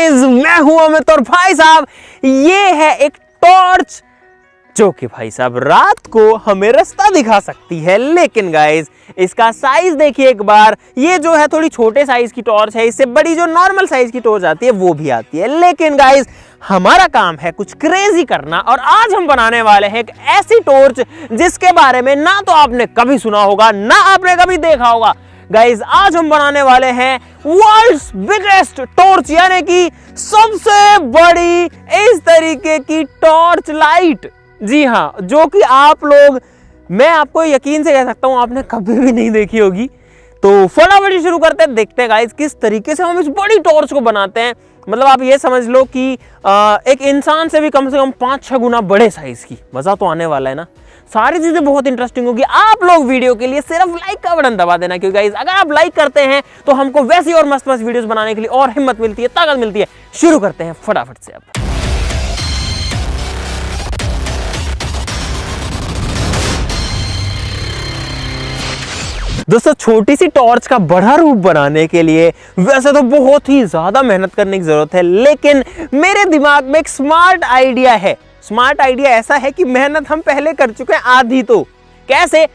Guys, मैं हूं अमित और भाई साहब ये है एक टॉर्च जो कि भाई साहब रात को हमें रास्ता दिखा सकती है। लेकिन गाइस इसका साइज देखिए एक बार, ये जो है थोड़ी छोटे साइज की टॉर्च है, इससे बड़ी जो नॉर्मल साइज की टॉर्च आती है वो भी आती है। लेकिन गाइस हमारा काम है कुछ क्रेजी करना और आज हम बनाने वाले हैं एक ऐसी टॉर्च जिसके बारे में ना तो आपने कभी सुना होगा ना आपने कभी देखा होगा। गाइस आज हम बनाने वाले हैं वर्ल्ड्स बिगेस्ट टॉर्च, यानी कि सबसे बड़ी इस तरीके की टॉर्च लाइट। जी हाँ, जो कि आप लोग, मैं आपको यकीन से कह सकता हूं आपने कभी भी नहीं देखी होगी। तो फटाफट शुरू करते हैं, देखते हैं गाइस किस तरीके से हम इस बड़ी टॉर्च को बनाते हैं। मतलब आप ये समझ लो कि एक इंसान से कम 5-6 गुना बड़े साइज की। मजा तो आने वाला है ना, सारी चीजें बहुत इंटरेस्टिंग होगी। आप लोग वीडियो के लिए सिर्फ लाइक का बटन दबा देना, क्योंकि गाइस अगर आप लाइक करते हैं तो हमको वैसी और मस्त मस्त वीडियोस बनाने के लिए और हिम्मत मिलती है, ताकत मिलती है। शुरू करते हैं फटाफट से। अब दोस्तों, छोटी सी टॉर्च का बड़ा रूप बनाने के लिए वैसे तो बहुत ही ज्यादा मेहनत करने की जरूरत है, लेकिन मेरे दिमाग में एक स्मार्ट आइडिया है। स्मार्ट आइडिया ऐसा है कि मेहनत हम पहले कर चुके हैं आधी। तो कैसे,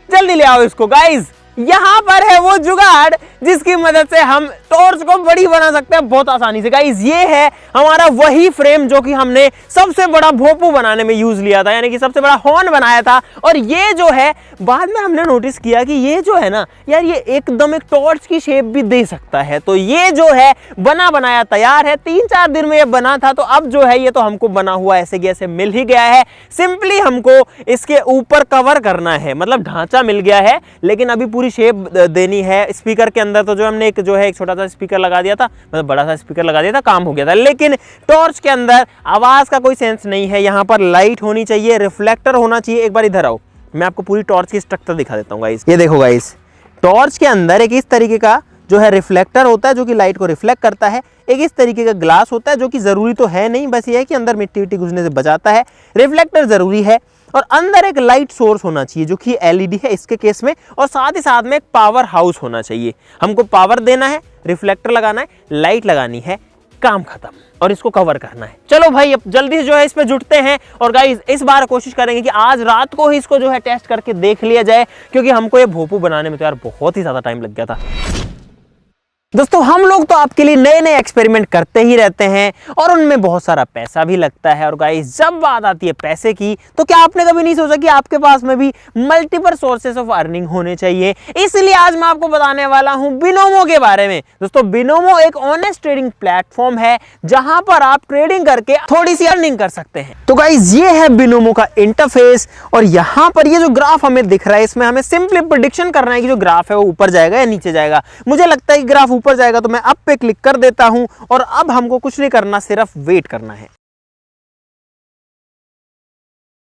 जल्दी ले आओ इसको। गाइस यहां पर है वो जुगाड़ जिसकी मदद से हम टॉर्च को बड़ी बना सकते हैं बहुत आसानी से। गाइस ये है हमारा वही फ्रेम जो कि हमने सबसे बड़ा भोपू बनाने में यूज लिया था, यानी कि सबसे बड़ा हॉर्न बनाया था। और ये जो है बाद में हमने नोटिस किया कि ये जो है ना यार, ये एकदम एक टॉर्च की शेप भी दे सकता है। तो ये जो है बना बनाया तैयार है। 3-4 दिन में ये बना था, तो अब जो है ये तो हमको बना हुआ ऐसे की ऐसे मिल ही गया है। सिंपली हमको इसके ऊपर कवर करना है, मतलब ढांचा मिल गया है, लेकिन अभी पूरी शेप देनी है। स्पीकर के अंदर तो जो हमने एक छोटा सा स्पीकर लगा दिया था, मतलब बड़ा सा स्पीकर लगा दिया था, काम हो गया था। लेकिन टॉर्च के अंदर आवाज का कोई सेंस नहीं है। यहाँ पर लाइट होनी चाहिए, रिफ्लेक्टर होना चाहिए। एक बार इधर आओ, मैं आपको पूरी टॉर्च की स्ट्रक्चर दिखा देता हूँ गाइस। ये देखो गाइस, टॉर्च के अंदर एक इस तरीके का जो है रिफ्लेक्टर होता है जो कि लाइट को रिफ्लेक्ट करता है। एक इस तरीके का ग्लास होता है जो कि जरूरी तो है नहीं, बस ये है कि अंदर मिट्टी विट्टी घुसने से बचाता है। रिफ्लेक्टर जरूरी है और अंदर एक लाइट सोर्स होना चाहिए जो कि एलईडी है इसके केस में, और साथ ही साथ में एक पावर हाउस होना चाहिए। हमको पावर देना है, रिफ्लेक्टर लगाना है, लाइट लगानी है, काम खत्म, और इसको कवर करना है। चलो भाई अब जल्दी से जो है इस पे जुटते हैं। और गाइस इस बार कोशिश करेंगे कि आज रात को ही इसको जो है टेस्ट करके देख लिया जाए, क्योंकि हमको ये भोपू बनाने में तो यार बहुत ही ज्यादा टाइम लग गया था। दोस्तों हम लोग तो आपके लिए नए नए एक्सपेरिमेंट करते ही रहते हैं और उनमें बहुत सारा पैसा भी लगता है। और गाइस जब बात आती है पैसे की, तो क्या आपने कभी नहीं सोचा कि आपके पास में भी मल्टीपल सोर्सेस ऑफ अर्निंग होने चाहिए? इसलिए आज मैं आपको बताने वाला हूं बिनोमो के बारे में। दोस्तों बिनोमो एक ऑनेस्ट ट्रेडिंग प्लेटफॉर्म है जहां पर आप ट्रेडिंग करके थोड़ी सी अर्निंग कर सकते हैं। तो गाइस ये है बिनोमो का इंटरफेस, और यहाँ पर ये जो ग्राफ हमें दिख रहा है, इसमें हमें सिंपली प्रेडिक्शन करना है कि जो ग्राफ है वो ऊपर जाएगा या नीचे जाएगा। मुझे लगता है कि ग्राफ ऊपर जाएगा, तो मैं अप पे क्लिक कर देता हूं और अब हमको कुछ नहीं करना, सिर्फ वेट करना है।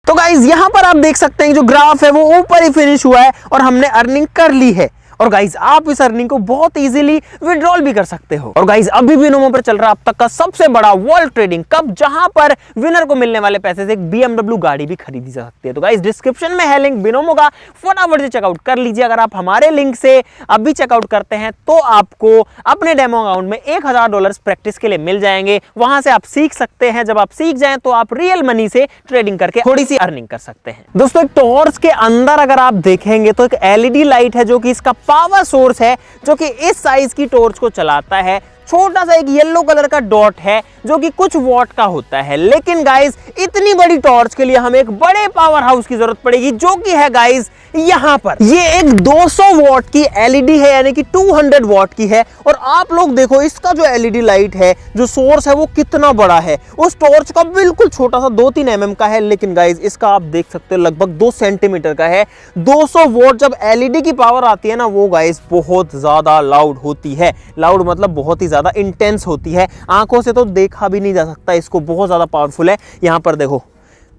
तो गाइस यहां पर आप देख सकते हैं कि जो ग्राफ है वो ऊपर ही फिनिश हुआ है और हमने अर्निंग कर ली है। और गाइस आप इस अर्निंग को बहुत इजीली विड्रॉल भी कर सकते हो। और गाइस अभी बिनोमो पर चल रहा अब तक का सबसे बड़ा वर्ल्ड ट्रेडिंग कप, जहां पर विनर को मिलने वाले पैसे से एक BMW गाड़ी भी खरीदी जा सकती है। तो गाइस डिस्क्रिप्शन में है लिंक बिनोमो का, फटाफट से चेकआउट कर लीजिए। अगर आप हमारे लिंक से अभी चेकआउट करते हैं तो आपको अपने डेमो अकाउंट में $1000 प्रैक्टिस के लिए मिल जाएंगे। वहां से आप सीख सकते हैं। जब आप सीख जाएं तो आप रियल मनी से ट्रेडिंग करके थोड़ी सी अर्निंग कर सकते हैं। दोस्तों एक टॉर्च के अंदर अगर आप देखेंगे तो एक LED लाइट है जो कि इसका पावर सोर्स है, जो कि इस साइज की टॉर्च को चलाता है। छोटा सा एक येलो कलर का डॉट है जो कि कुछ वॉट का होता है। लेकिन गाइस इतनी बड़ी टॉर्च के लिए हमें एक बड़े पावर हाउस की जरूरत पड़ेगी, जो कि है गाइस यहां पर। ये एक 200 वॉट की एलईडी है, यानी कि 200 वॉट की है। और आप लोग देखो इसका जो एलईडी लाइट है, जो सोर्स है वो कितना बड़ा है। उस टॉर्च का बिल्कुल छोटा सा 2-3 mm का है, लेकिन गाइस इसका आप देख सकते हो लगभग 2 सेंटीमीटर का है। 200 वॉट जब एलईडी की पावर आती है ना, वो गाइस बहुत ज्यादा लाउड होती है। लाउड मतलब बहुत ही ज्यादा इंटेंस होती है, आंखों से तो देखा भी नहीं जा सकता इसको, बहुत ज्यादा पावरफुल है। यहां पर देखो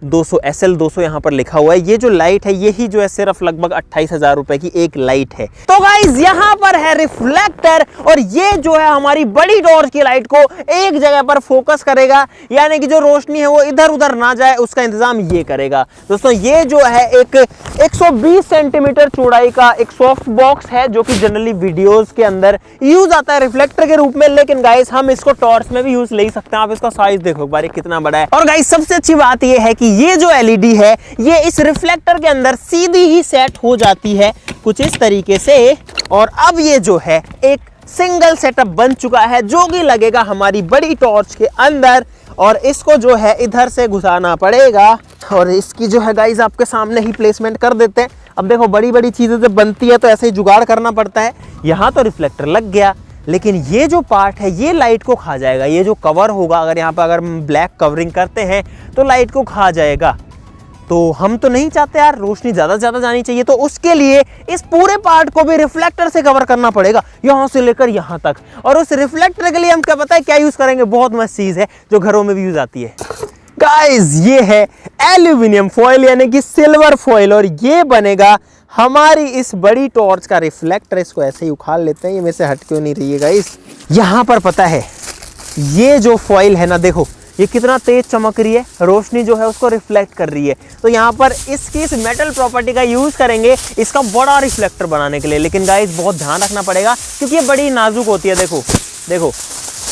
200 SL 200 यहाँ पर लिखा हुआ है। ये जो लाइट है यही जो है सिर्फ लगभग 28,000 रुपए की एक लाइट है। तो गाइज यहाँ पर है रिफ्लेक्टर और ये जो है हमारी बड़ी टॉर्च की लाइट को एक जगह पर फोकस करेगा, यानी कि जो रोशनी है वो इधर उधर ना जाए उसका इंतजाम ये करेगा। दोस्तों ये जो है एक 120 सेंटीमीटर चौड़ाई का एक सॉफ्ट बॉक्स है जो कि जनरली वीडियोस के अंदर यूज आता है रिफ्लेक्टर के रूप में, लेकिन गाइस हम इसको टॉर्च में भी यूज ले सकते हैं। आप इसका साइज देखो एक बार कितना बड़ा है। और गाइस सबसे अच्छी बात ये है कि ये जो एलईडी है ये इस रिफ्लेक्टर के अंदर सीधी ही सेट हो जाती है कुछ इस तरीके से। और अब ये जो है एक सिंगल सेटअप बन चुका है जो कि लगेगा हमारी बड़ी टॉर्च के अंदर और इसको जो है इधर से घुसाना पड़ेगा और इसकी जो है गाइस आपके सामने ही प्लेसमेंट कर देते हैं। अब देखो बड़ी बड़ी चीजें जब बनती है तो ऐसे ही जुगाड़ करना पड़ता है। यहाँ तो रिफ्लेक्टर लग गया, लेकिन ये जो पार्ट है ये लाइट को खा जाएगा। ये जो कवर होगा अगर यहाँ पर अगर ब्लैक कवरिंग करते हैं तो लाइट को खा जाएगा। तो हम तो नहीं चाहते यार रोशनी ज़्यादा से ज़्यादा जानी चाहिए, तो उसके लिए इस पूरे पार्ट को भी रिफ्लेक्टर से कवर करना पड़ेगा यहाँ से लेकर यहाँ तक। और उस रिफ्लेक्टर के लिए हम क्या पता है क्या यूज़ करेंगे, बहुत मस्त चीज़ है जो घरों में भी यूज़ आती है गाइस। ये है एल्यूमिनियम फॉइल यानी कि सिल्वर फॉइल और ये बनेगा हमारी इस बड़ी टॉर्च का रिफ्लेक्टर। इसको ऐसे ही उखाड़ लेते हैं, ये मेरे से हट क्यों नहीं रही है गाइस। यहाँ पर पता है ये जो फॉइल है ना, देखो ये कितना तेज चमक रही है, रोशनी जो है उसको रिफ्लेक्ट कर रही है। तो यहाँ पर इसकी इस मेटल प्रॉपर्टी का यूज करेंगे इसका बड़ा रिफ्लेक्टर बनाने के लिए। लेकिन गाइस बहुत ध्यान रखना पड़ेगा क्योंकि ये बड़ी नाजुक होती है। देखो देखो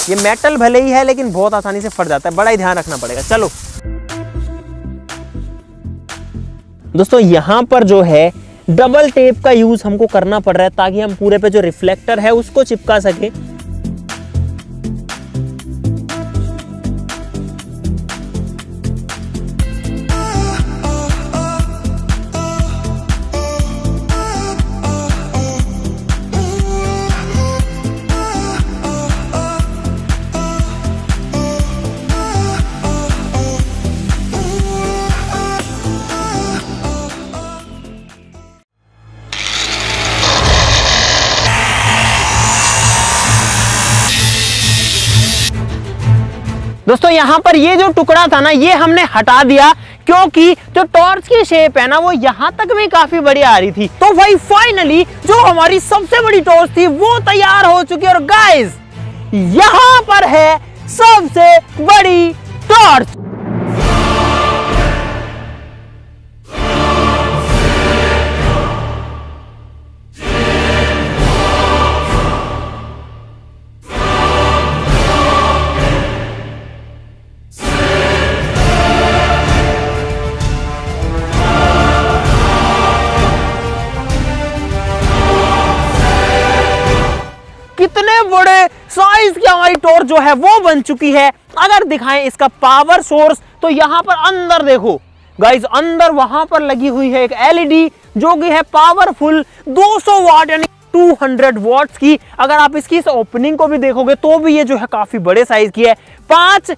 ये मेटल भले ही है लेकिन बहुत आसानी से फट जाता है, बड़ा ही ध्यान रखना पड़ेगा। चलो दोस्तों यहाँ पर जो है डबल टेप का यूज हमको करना पड़ रहा है ताकि हम पूरे पे जो रिफ्लेक्टर है उसको चिपका सके। दोस्तों यहाँ पर ये जो टुकड़ा था ना ये हमने हटा दिया क्योंकि जो टॉर्च की शेप है ना वो यहाँ तक भी काफी बड़ी आ रही थी। तो भाई फाइनली जो हमारी सबसे बड़ी टॉर्च थी वो तैयार हो चुकी है और गाइस यहाँ पर है सबसे बड़ी टॉर्च। कितने बड़े साइज की हमारी टॉर्च जो है वो बन चुकी है। अगर दिखाएं इसका पावर सोर्स तो यहाँ पर अंदर देखो गाइस, अंदर वहां पर लगी हुई है एक एलईडी जो कि है पावरफुल 200 वाट यानी 200 वॉट्स की। अगर आप इसकी इस ओपनिंग को भी देखोगे तो भी ये जो है काफी बड़े साइज की है। 5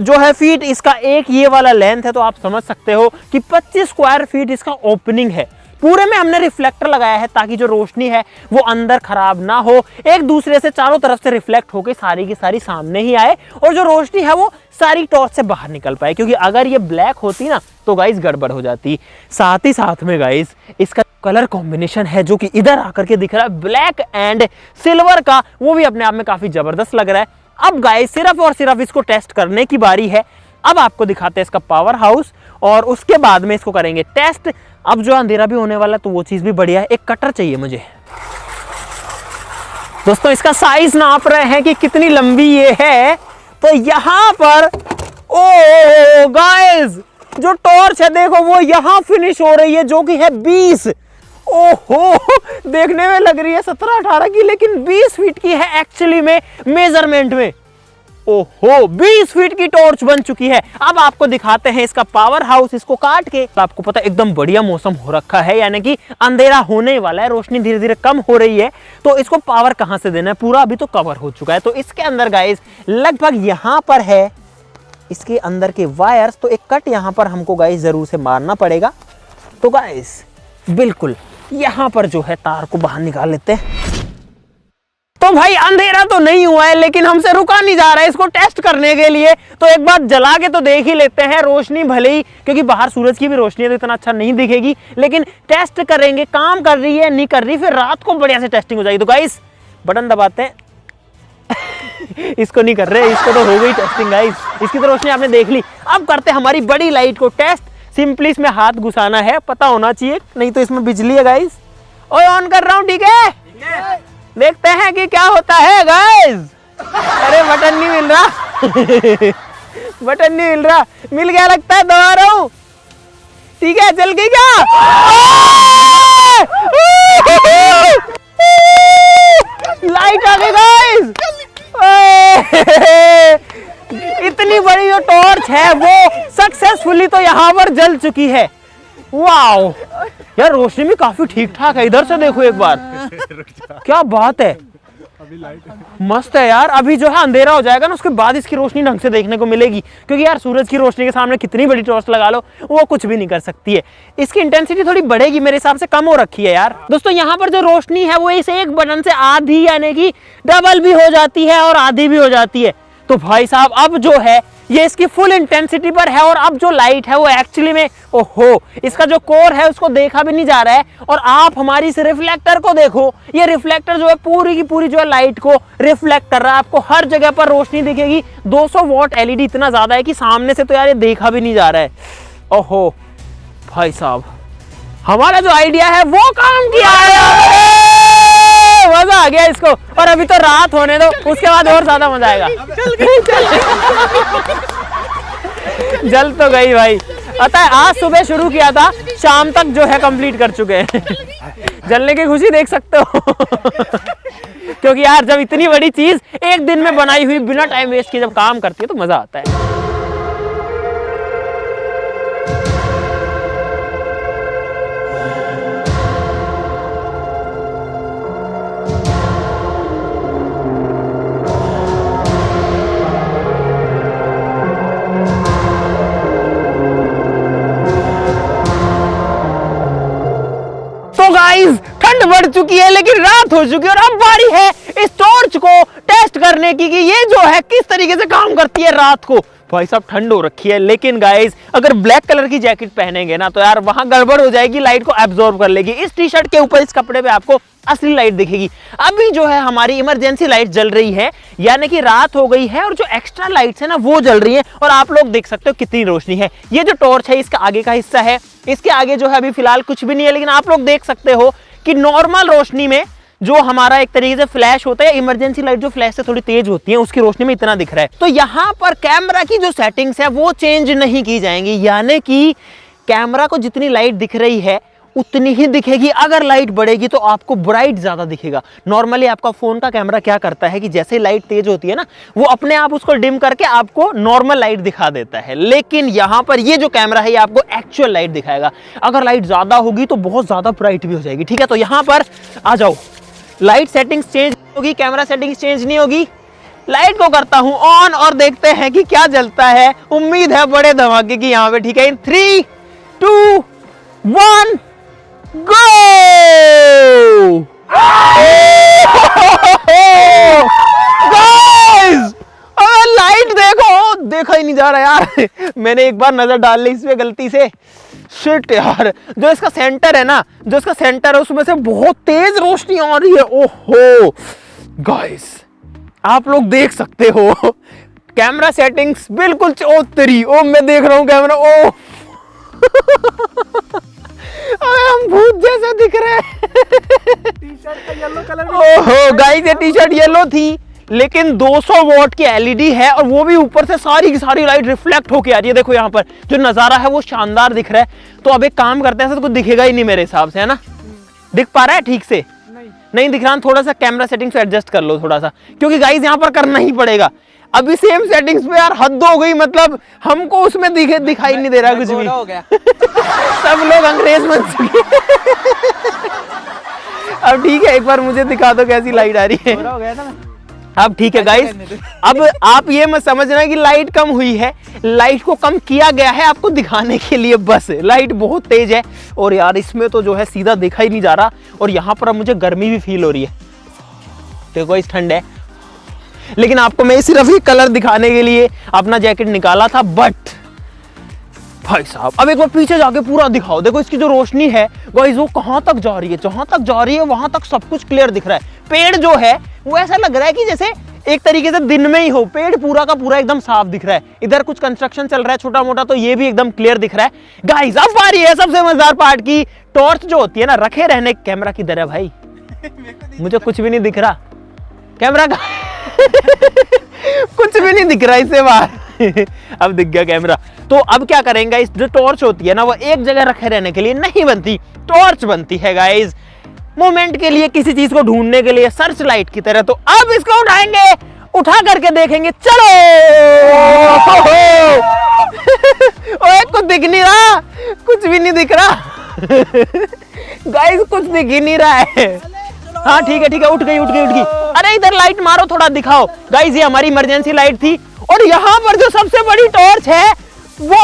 जो है फीट इसका एक ये वाला लेंथ है, तो आप समझ सकते हो कि 25 स्क्वायर फीट इसका ओपनिंग है। पूरे में हमने रिफ्लेक्टर लगाया है ताकि जो रोशनी है वो अंदर खराब ना हो, एक दूसरे से चारों तरफ से रिफ्लेक्ट होकर सारी की सारी सामने ही आए और जो रोशनी है वो सारी टॉर्च से बाहर निकल पाए। क्योंकि अगर ये ब्लैक होती ना तो गाइस गड़बड़ हो जाती। साथ ही साथ में गाइस इसका कलर कॉम्बिनेशन है जो कि इधर आकर के दिख रहा है ब्लैक एंड सिल्वर का, वो भी अपने आप में काफी जबरदस्त लग रहा है। अब गाइस सिर्फ और सिर्फ इसको टेस्ट करने की बारी है। अब आपको दिखाते हैं इसका पावर हाउस और उसके बाद में इसको करेंगे टेस्ट। अब जो अंधेरा भी होने वाला है तो वो चीज भी बढ़िया है। एक कटर चाहिए मुझे। दोस्तों इसका साइज नाप रहे हैं कि कितनी लंबी ये है। तो यहां पर ओ गाइस जो टॉर्च है देखो वो यहां फिनिश हो रही है जो कि है 20। ओहो देखने में लग रही है 17-18 की, लेकिन 20 फीट की है एक्चुअली में मेजरमेंट में। ओहो 20 फीट की टॉर्च बन चुकी है। अब आपको दिखाते हैं इसका पावर हाउस। इसको काट के तो आपको पता है एकदम बढ़िया मौसम हो रखा है, यानी कि अंधेरा होने वाला है, रोशनी धीरे धीरे कम हो रही है। तो इसको पावर कहां से देना है, पूरा अभी तो कवर हो चुका है। तो इसके अंदर गाइस लगभग यहां पर है इसके अंदर के वायर्स, तो एक कट यहां पर हमको गाइस जरूर से मारना पड़ेगा। तो गाइस बिल्कुल यहां पर जो है तार को बाहर निकाल लेते हैं। तो भाई अंधेरा तो नहीं हुआ है, लेकिन हमसे रुका नहीं जा रहा है इसको टेस्ट करने के लिए। तो एक बार जला के तो देख ही लेते हैं। रोशनी भले ही, क्योंकि बाहर सूरज की भी रोशनी है तो इतना अच्छा नहीं दिखेगी, लेकिन टेस्ट करेंगे काम कर रही है नहीं कर रही, फिर रात को बढ़िया से टेस्टिंग हो जाएगी। तो गाइस बटन दबाते हैं। इसको नहीं कर रहे, इसको तो हो गई टेस्टिंग गाइस। इसकी तो रोशनी आपने देख ली। अब करते हैं हमारी बड़ी लाइट को टेस्ट। सिंपली इसमें हाथ घुसाना है, पता होना चाहिए, नहीं तो इसमें बिजली है गाइस। और ऑन कर रहा हूँ, ठीक है? देखते हैं कि क्या होता है गाइस। अरे बटन नहीं मिल रहा। बटन नहीं मिल रहा, मिल गया लगता है, दबा रहा हूँ। ठीक है, चल गई क्या? लाइट आ गई गाइस। इतनी बड़ी जो टॉर्च है वो सक्सेसफुली तो यहाँ पर जल चुकी है। वाओ यार, रोशनी भी काफी ठीक ठाक है। इधर से देखो एक बार, क्या बात है, मस्त है यार। अभी जो है अंधेरा हो जाएगा ना, उसके बाद इसकी रोशनी ढंग से देखने को मिलेगी, क्योंकि यार सूरज की रोशनी के सामने कितनी बड़ी टॉर्च लगा लो वो कुछ भी नहीं कर सकती है। इसकी इंटेंसिटी थोड़ी बढ़ेगी, मेरे हिसाब से कम हो रखी है यार। दोस्तों यहाँ पर जो रोशनी है वो इस एक बटन से आधी यानी कि डबल भी हो जाती है और आधी भी हो जाती है। तो भाई साहब अब जो है ये इसकी फुल इंटेंसिटी पर है, और अब जो लाइट है वो एक्चुअली में, ओहो, इसका जो कोर है उसको देखा भी नहीं जा रहा है। और आप हमारी इस रिफ्लेक्टर को देखो, ये रिफ्लेक्टर जो है पूरी की पूरी जो है लाइट को रिफ्लेक्ट कर रहा है। आपको हर जगह पर रोशनी दिखेगी। 200 वॉट एलईडी इतना ज्यादा है कि सामने से तो यार ये देखा भी नहीं जा रहा है। ओहो भाई साहब, हमारा जो आइडिया है वो काम किया है। मजा आ गया इसको। और अभी तो रात होने दो, उसके बाद और ज्यादा मजा आएगा। जल तो गई भाई। पता है आज सुबह शुरू किया था, शाम तक जो है कंप्लीट कर चुके हैं। जलने की खुशी देख सकते हो। क्योंकि यार जब इतनी बड़ी चीज एक दिन में बनाई हुई बिना टाइम वेस्ट किए जब काम करती है तो मजा आता है। तो गाइस ठंड बढ़ चुकी है, लेकिन रात हो चुकी है, और अब बारी है इस टॉर्च को टेस्ट करने की कि ये जो है किस तरीके से काम करती है रात को। भाई साहब ठंड हो रखी है, लेकिन गाइस अगर ब्लैक कलर की जैकेट पहनेंगे ना तो यार वहां गड़बड़ हो जाएगी, लाइट को एब्जॉर्ब कर लेगी। इस टी शर्ट के ऊपर, इस कपड़े पे आपको असली लाइट दिखेगी। अभी जो है हमारी इमरजेंसी लाइट जल रही है, यानी कि रात हो गई है, और जो एक्स्ट्रा लाइट्स है ना वो जल रही है। और आप लोग देख सकते हो कितनी रोशनी है। ये जो टॉर्च है इसका आगे का हिस्सा है, इसके आगे जो है अभी फिलहाल कुछ भी नहीं है, लेकिन आप लोग देख सकते हो कि नॉर्मल रोशनी में जो हमारा एक तरीके से फ्लैश होता है, इमरजेंसी लाइट जो फ्लैश से थोड़ी तेज होती है, उसकी रोशनी में इतना दिख रहा है। तो यहाँ पर कैमरा की जो सेटिंग्स है वो चेंज नहीं की जाएंगी, यानी कि कैमरा को जितनी लाइट दिख रही है उतनी ही दिखेगी। अगर लाइट बढ़ेगी तो आपको ब्राइट ज्यादा दिखेगा। नॉर्मली आपका फोन का कैमरा क्या करता है कि जैसे ही लाइट तेज होती है ना, वो अपने आप उसको डिम करके आपको नॉर्मल लाइट दिखा देता है। लेकिन यहाँ पर ये जो कैमरा है ये आपको एक्चुअल लाइट दिखाएगा। अगर लाइट ज्यादा होगी तो बहुत ज्यादा ब्राइट भी हो जाएगी। ठीक है, तो यहाँ पर आ जाओ, लाइट सेटिंग्स चेंज होगी, कैमरा सेटिंग्स चेंज नहीं होगी। लाइट को करता हूं ऑन और देखते हैं कि क्या जलता है। उम्मीद है बड़े धमाके की यहाँ पे। ठीक है, 3, 2, 1 गो। गाइस अगर लाइट देखो, देखा ही नहीं जा रहा यार। मैंने एक बार नजर डाल ली इसमें गलती से। शिट यार, जो इसका सेंटर है ना, जो इसका सेंटर है उसमें से बहुत तेज रोशनी आ रही है। ओहो गाइस, आप लोग देख सकते हो कैमरा सेटिंग्स बिल्कुल चौतरी। ओ मैं देख रहा हूं कैमरा। ओ हम भूत जैसे दिख रहे हैं। टी-शर्ट का येलो कलर। ओहो गाइस, ये टी शर्ट येलो थी, लेकिन 200 वॉट की एलईडी है, और वो भी ऊपर से सारी की सारी लाइट रिफ्लेक्ट होके आ रही है। देखो यहाँ पर जो नजारा है वो शानदार दिख रहा है। तो अब एक काम करते हैं, तो कुछ दिखेगा ही नहीं मेरे हिसाब से, है ना? दिख पा रहा है ठीक से? नहीं दिख रहा। थोड़ा सा कैमरा सेटिंग्स को एडजस्ट कर लो थोड़ा सा, क्योंकि गाइस यहाँ पर करना ही पड़ेगा। अभी सेम सेटिंग्स पे यार हद हो गई, मतलब हमको उसमें दिखाई नहीं दे रहा कुछ भी। हो गया। सब लोग अंग्रेज बन चुके। अब ठीक है, एक बार मुझे दिखा दो कैसी लाइट आ रही है। हो गया ना? अब ठीक है गाइस, अब आप ये मत समझना कि लाइट कम हुई है। लाइट को कम किया गया है आपको दिखाने के लिए, बस लाइट बहुत तेज है। और यार इसमें तो जो है सीधा देखा ही नहीं जा रहा, और यहाँ पर अब मुझे गर्मी भी फील हो रही है। देखो इस ठंड है, लेकिन आपको मैं सिर्फ ये कलर दिखाने के लिए अपना जैकेट निकाला था। बट भाई साहब अब एक बार पीछे जाके पूरा दिखाओ, देखो इसकी जो रोशनी है गाइस वो कहां तक जा रही है, जहां तक जा रही है वहां तक सब कुछ क्लियर दिख रहा है। पेड़ जो है वो ऐसा लग रहा है कि जैसे एक तरीके से दिन में ही हो, पेड़ पूरा का पूरा एकदम साफ दिख रहा है। इधर कुछ कंस्ट्रक्शन चल रहा है छोटा मोटा, तो ये भी एकदम क्लियर दिख रहा है। गाइस अब बारी है सबसे मजेदार पार्ट की। टॉर्च जो होती है ना रखे रहने कैमरा किधर है भाई, मुझे कुछ भी नहीं दिख रहा कैमरा का कुछ भी नहीं दिख रहा इससे बाहर अब दिख गया कैमरा। तो अब क्या करेंगे, इस जो टॉर्च होती है ना वो एक जगह रखे रहने के लिए नहीं बनती, टॉर्च बनती है गाइस मोमेंट के लिए, किसी चीज को ढूंढने के लिए, सर्च लाइट की तरह। तो अब इसको उठाएंगे, उठा करके देखेंगे। चलो ओए कुछ दिख नहीं रहा, कुछ भी नहीं दिख रहा गाइस कुछ दिख ही नहीं रहा है। हाँ ठीक है उठ गई। अरे इधर लाइट मारो, थोड़ा दिखाओ गाइस। ये हमारी इमरजेंसी लाइट थी, और यहाँ पर जो सबसे बड़ी टॉर्च है वो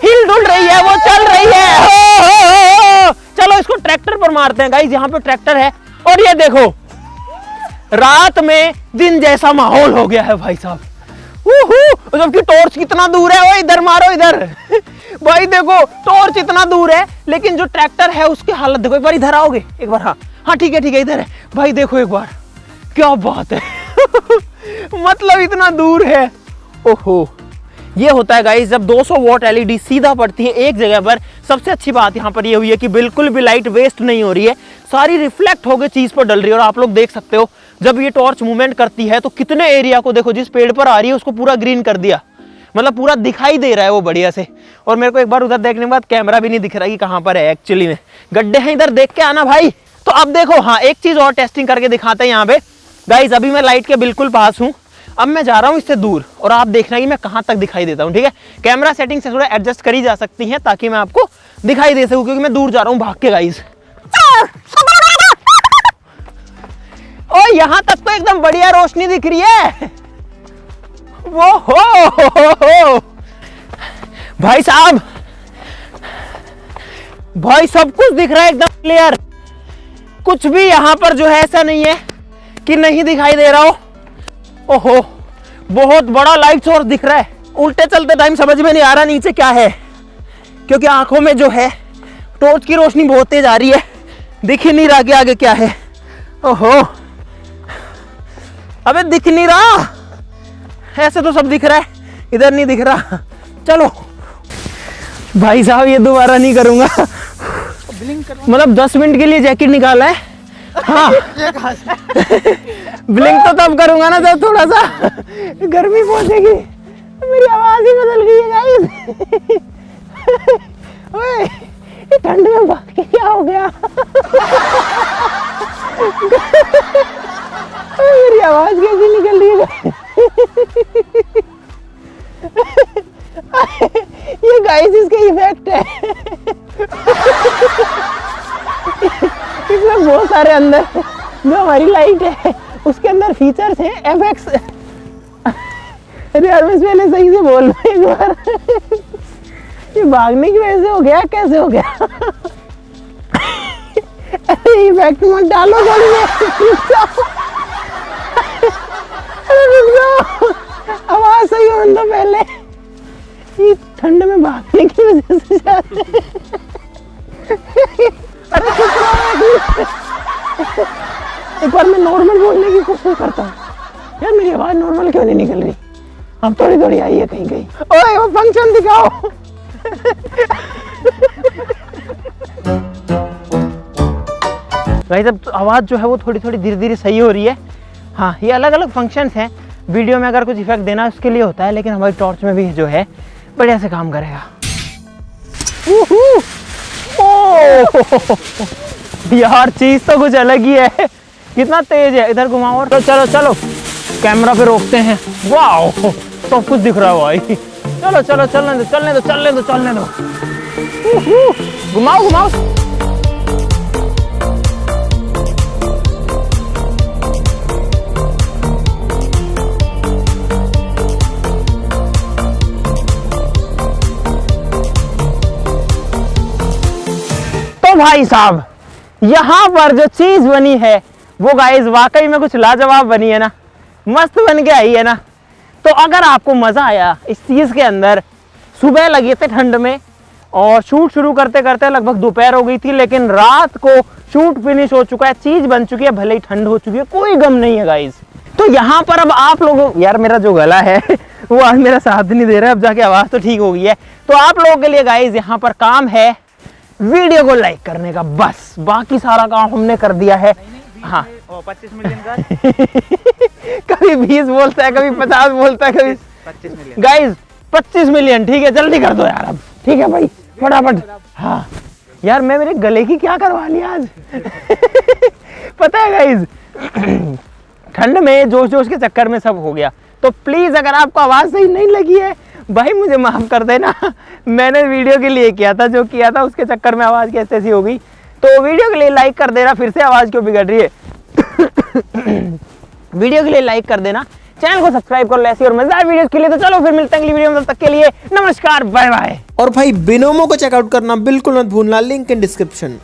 हिल डुल रही है, वो चल रही है। हो। चलो इसको ट्रैक्टर पर मारते हैं गाइस, यहाँ पे ट्रैक्टर है। और ये देखो रात में दिन जैसा माहौल हो गया है भाई साहब। जबकि टॉर्च कितना दूर है, वो इधर मारो इधर भाई देखो टॉर्च इतना दूर है, लेकिन जो ट्रैक्टर है उसकी हालत देखो। एक बार इधर आओगे एक बार। हाँ ठीक है इधर है भाई, देखो एक बार, क्या बात है मतलब इतना दूर है। ओहो ये होता है गाइस जब 200 वॉट एलईडी सीधा पड़ती है एक जगह पर। सबसे अच्छी बात यहाँ पर ये हुई है कि बिल्कुल भी लाइट वेस्ट नहीं हो रही है, सारी रिफ्लेक्ट होकर चीज पर डल रही है। और आप लोग देख सकते हो जब ये टॉर्च मूवमेंट करती है तो कितने एरिया को देखो, जिस पेड़ पर आ रही है उसको पूरा ग्रीन कर दिया, मतलब पूरा दिखाई दे रहा है वो बढ़िया से। और मेरे को एक बार उधर देखने के बाद कैमरा भी नहीं दिख रहा कि कहाँ पर है एक्चुअली में। गड्ढे हैं इधर, देख के आना भाई। तो अब देखो हाँ एक चीज और टेस्टिंग करके दिखाते हैं यहाँ पे गाइस। अभी मैं लाइट के बिल्कुल पास हूँ, अब मैं जा रहा हूँ इससे दूर, और आप देखना कि मैं कहाँ तक दिखाई देता हूँ। ठीक है कैमरा सेटिंग से थोड़ा एडजस्ट करी जा सकती है ताकि मैं आपको दिखाई दे सकूँ, क्योंकि मैं दूर जा रहा हूँ भाग के गाइस। और यहाँ तक तो एकदम बढ़िया रोशनी दिख रही है। वो हो भाई साहब, भाई सब कुछ दिख रहा है एकदम क्लियर, कुछ भी यहाँ पर जो है ऐसा नहीं है कि नहीं दिखाई दे रहा हो। ओहो बहुत बड़ा लाइट सोर्स दिख रहा है। उल्टे चलते टाइम समझ में नहीं आ रहा नीचे क्या है, क्योंकि आंखों में जो है टॉर्च की रोशनी बहुत तेज आ रही है, दिख ही नहीं रहा कि आगे क्या है। ओहो अबे दिख नहीं रहा, ऐसे तो सब दिख रहा है, इधर नहीं दिख रहा। चलो भाई साहब ये दोबारा नहीं करूंगा, मतलब 10 मिनट के लिए जैकेट निकाला है। हाँ ब्लिंक तो तब करूंगा ना जब थोड़ा सा गर्मी पहुंचेगी। मेरी आवाज ही बदल गई है गाइस ओए ये ठंड में भाग के क्या हो गया मेरी आवाज कैसी निकल रही है ये गाइस इसके इफेक्ट है इसमें बहुत सारे अंदर जो हमारी लाइट है उसके अंदर फीचर्स हैं एफएक्स। अरे यार मैं पहले सही से बोल रहा एक बार ये भागने की वजह से हो गया, कैसे हो गया अरे इफेक्ट मत डालो थोड़ी आवाज सही हो तो पहले। ये ठंड में भागने की वजह से अरे एक बार मैं नॉर्मल बोलने की कोशिश करता हूँ यार, मेरी आवाज नॉर्मल क्यों नहीं निकल रही? अब थोड़ी थोड़ी आई है कहीं कहीं। ओए वो फंक्शन दिखाओ भाई जब आवाज जो है वो थोड़ी थोड़ी धीरे धीरे सही हो रही है। हाँ ये अलग अलग फंक्शंस हैं, वीडियो में अगर कुछ इफेक्ट देना उसके लिए होता है, लेकिन हमारी टॉर्च में भी जो है बढ़िया से काम करेगा। यार चीज तो कुछ अलग ही है, कितना तेज है। इधर घुमाओ और तो चलो चलो कैमरा पे रोकते हैं। वाओ सब कुछ दिख रहा है भाई। चलो चलो चलने दो चलने दो चलने दो चलने दो, घुमाओ घुमाओ। तो भाई साहब यहाँ पर जो चीज बनी है वो गाइस वाकई में कुछ लाजवाब बनी है ना, मस्त बन के आई है ना। तो अगर आपको मजा आया इस चीज के अंदर, सुबह लगे थे ठंड में और शूट शुरू करते करते लगभग दोपहर हो गई थी, लेकिन रात को शूट फिनिश हो चुका है, चीज बन चुकी है, भले ही ठंड हो चुकी है, कोई गम नहीं है गाइस। तो यहाँ पर अब आप लोगों, यार मेरा जो गला है वो आज मेरा साथ नहीं दे रहा है, अब जाके आवाज तो ठीक हो गई है। तो आप लोगों के लिए गाइस यहाँ पर काम है वीडियो को लाइक करने का, बस बाकी सारा काम हमने कर दिया है। हाँ 25 मिलियन का कभी 20 बोलता है, कभी 50 बोलता है, कभी 25 मिलियन गाइस 25 मिलियन, ठीक है जल्दी कर दो यार अब, ठीक है भाई फटाफट। हाँ यार मैं मेरे गले की क्या करवा लिया आज पता है गाइस ठंड में जोश जोश के चक्कर में सब हो गया। तो प्लीज अगर आपको आवाज सही नहीं लगी है भाई मुझे माफ कर देना, मैंने वीडियो के लिए किया था, जो किया था उसके चक्कर में आवाज कैसे ऐसी हो गई। तो वीडियो के लिए लाइक कर देना, फिर से आवाज क्यों बिगड़ रही है वीडियो के लिए लाइक कर देना, चैनल को सब्सक्राइब कर लो ऐसी और मजेदार वीडियोस के लिए। तो चलो फिर मिलते हैं अगली वीडियो में, तब तक के लिए नमस्कार, बाय बाय। और भाई बिनोमो को चेकआउट करना बिल्कुल मत भूलना, लिंक इन डिस्क्रिप्शन।